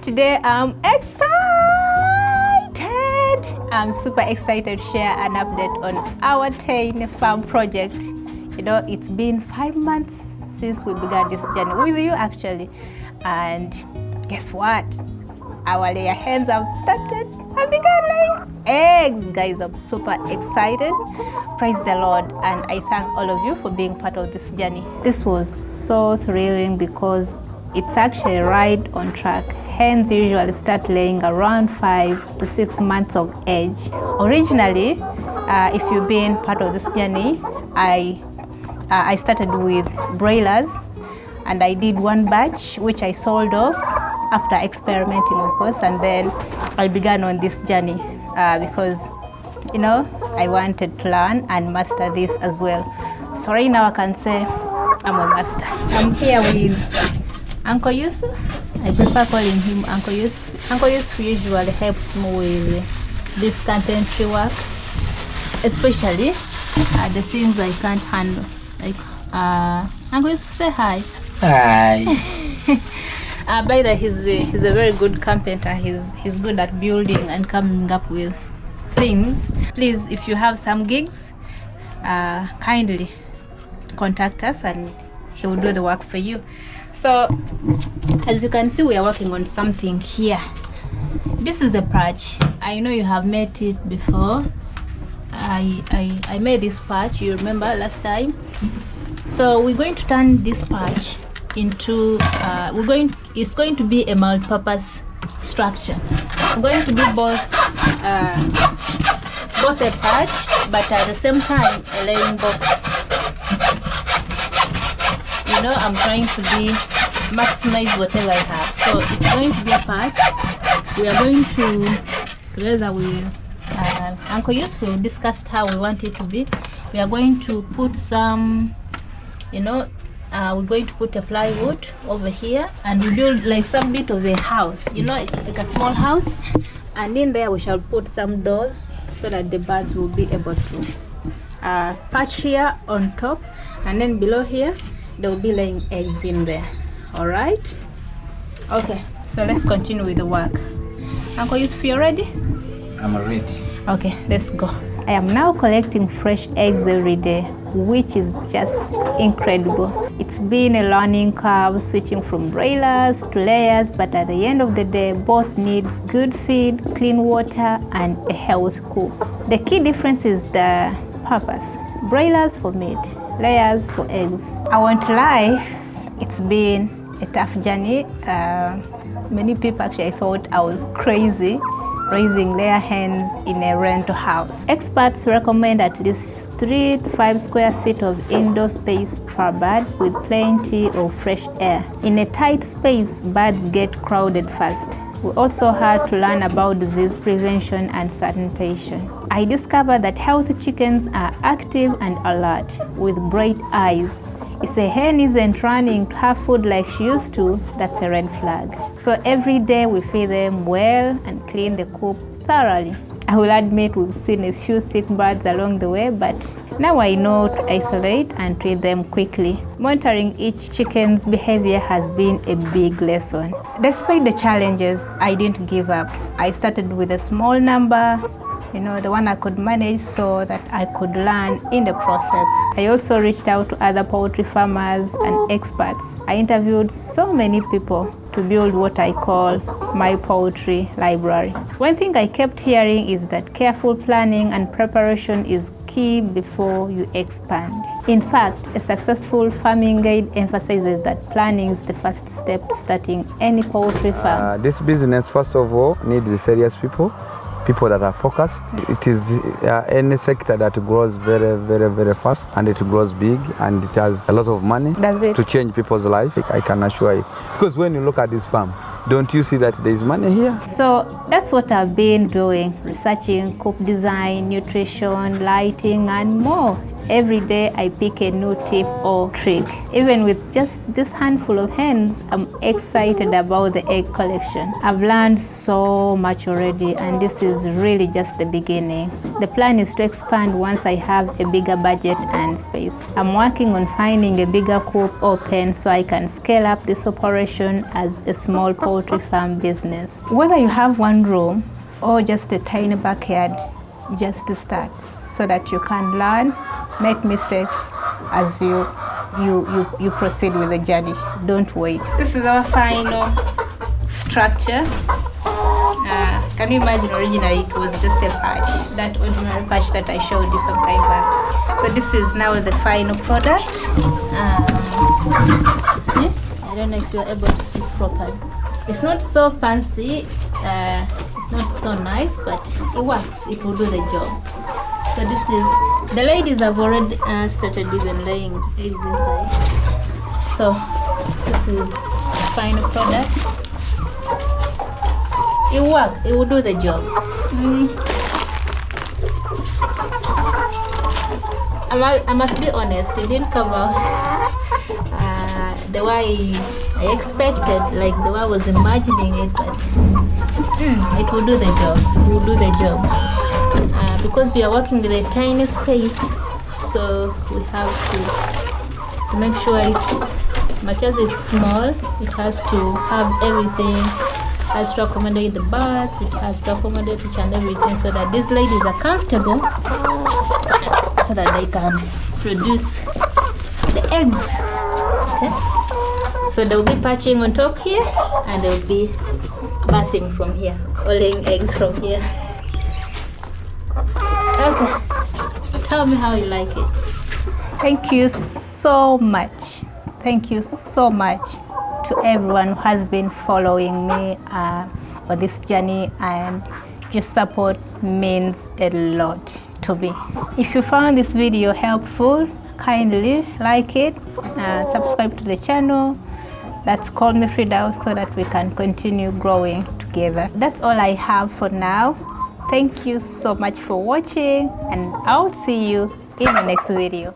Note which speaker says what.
Speaker 1: Today I'm excited. I'm super excited to share an update on our Tain farm project. You know, it's been 5 months since we began this journey with you actually. And guess what? Our layer hens have started and begun laying eggs. Guys, I'm super excited. Praise the Lord. And I thank all of you for being part of this journey. This was so thrilling because it's actually right on track. Hens usually start laying around 5 to 6 months of age. Originally, if you've been part of this journey, I started with broilers, and I did one batch which I sold off after experimenting, of course, and then I began on this journey because, you know, I wanted to learn and master this as well. So right now I can say I'm a master. I'm here with Uncle Yusuf. I prefer calling him Uncle Yusuf. Uncle Yusuf usually helps me with this carpentry work, especially the things I can't handle. Like, Uncle Yusuf, say hi.
Speaker 2: Hi.
Speaker 1: By the way, he's a very good carpenter. He's good at building and coming up with things. Please, if you have some gigs, kindly contact us and he will do the work for you. So, as you can see, we are working on something here. This is a patch. I know you have made it before. I made this patch, you remember last time. So we're going to turn this patch into it's going to be a multi-purpose structure. It's going to be both a patch, but at the same time a laying box. You know, I'm trying to maximize whatever I have. So it's going to be a patch. We are going to, together with Uncle Yusuf, we discussed how we want it to be. We are going to put some, you know, we're going to put a plywood over here and we build like some bit of a house, you know, like a small house. And in there we shall put some doors so that the birds will be able to patch here on top, and then below here they will be laying eggs in there. All right? Okay, so let's continue with the work. Uncle Yusuf, you ready?
Speaker 2: I'm ready.
Speaker 1: Okay, let's go. I am now collecting fresh eggs every day, which is just incredible. It's been a learning curve switching from broilers to layers, but at the end of the day, both need good feed, clean water, and a healthy coop. The key difference is the purpose. Broilers for meat, layers for eggs. I won't lie, it's been a tough journey. Many people actually thought I was crazy raising layer hens in a rental house. Experts recommend at least 3 to 5 square feet of indoor space per bird with plenty of fresh air. In a tight space, birds get crowded fast. We also had to learn about disease prevention and sanitation. I discovered that healthy chickens are active and alert with bright eyes. If a hen isn't running to have food like she used to, that's a red flag. So every day we feed them well and clean the coop thoroughly. I will admit we've seen a few sick birds along the way, but now I know to isolate and treat them quickly. Monitoring each chicken's behavior has been a big lesson. Despite the challenges, I didn't give up. I started with a small number, you know, the one I could manage so that I could learn in the process. I also reached out to other poultry farmers and experts. I interviewed so many people to build what I call my poultry library. One thing I kept hearing is that careful planning and preparation is key before you expand. In fact, a successful farming guide emphasizes that planning is the first step to starting any poultry farm.
Speaker 2: This business, first of all, needs serious people that are focused. It is any sector that grows very, very, very fast, and it grows big, and it has a lot of money to change people's life, I can assure you. Because when you look at this farm, don't you see that there is money here?
Speaker 1: So that's what I've been doing, researching coop design, nutrition, lighting, and more. every day I pick a new tip or trick. Even with just this handful of hens, I'm excited about the egg collection. I've learned so much already, and this is really just the beginning. The plan is to expand once I have a bigger budget and space. I'm working on finding a bigger coop or pen so I can scale up this operation as a small poultry farm business. Whether you have one room or just a tiny backyard, just to start so that you can learn, make mistakes as you proceed with the journey. Don't wait. This is our final structure. Can you imagine, originally it was just a patch, that ordinary patch that I showed you some time back. So this is now the final product. See? I don't know if you're able to see properly. It's not so fancy, it's not so nice, but it works, it will do the job. So this is, the ladies have already started even laying eggs inside. So this is the final product. It works, it will do the job. I must be honest, it didn't come out the way I expected, like the way I was imagining it, but it will do the job. It will do the job. Because we are working with a tiny space, so we have to make sure it's, much as it's small, it has to have everything. It has to accommodate the birds, it has to accommodate each and everything, so that these ladies are comfortable, so that they can produce the eggs. Okay? So they'll be patching on top here, and they'll be bathing from here, or laying eggs from here. Okay, tell me how you like it. Thank you so much. Thank you so much to everyone who has been following me on this journey, and your support means a lot to me. If you found this video helpful, kindly like it, subscribe to the channel. That's Call Me Firdaus, so that we can continue growing together. That's all I have for now. Thank you so much for watching, and I'll see you in the next video.